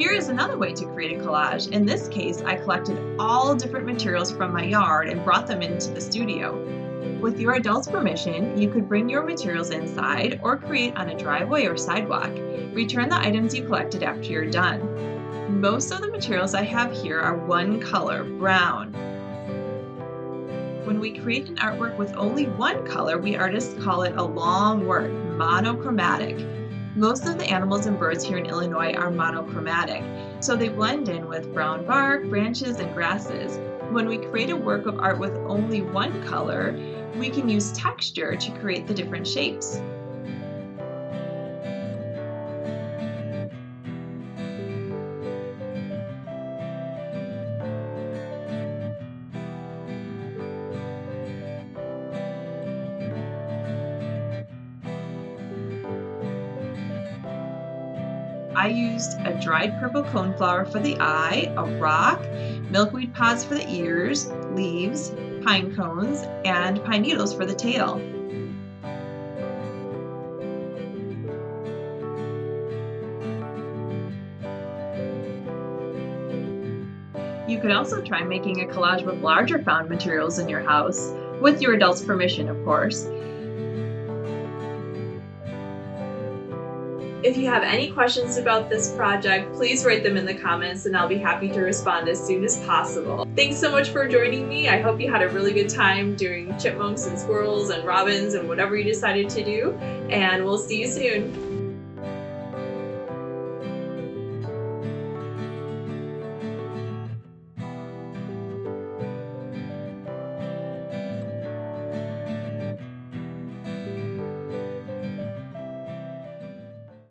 Here is another way to create a collage. In this case, I collected all different materials from my yard and brought them into the studio. With your adult's permission, you could bring your materials inside or create on a driveway or sidewalk. Return the items you collected after you're done. Most of the materials I have here are one color, brown. When we create an artwork with only one color, we artists call it a long word, monochromatic. Most of the animals and birds here in Illinois are monochromatic, so they blend in with brown bark, branches, and grasses. When we create a work of art with only one color, we can use texture to create the different shapes. I used a dried purple coneflower for the eye, a rock, milkweed pods for the ears, leaves, pine cones, and pine needles for the tail. You could also try making a collage with larger found materials in your house, with your adult's permission, of course. If you have any questions about this project, please write them in the comments and I'll be happy to respond as soon as possible. Thanks so much for joining me. I hope you had a really good time doing chipmunks and squirrels and robins and whatever you decided to do, and we'll see you soon.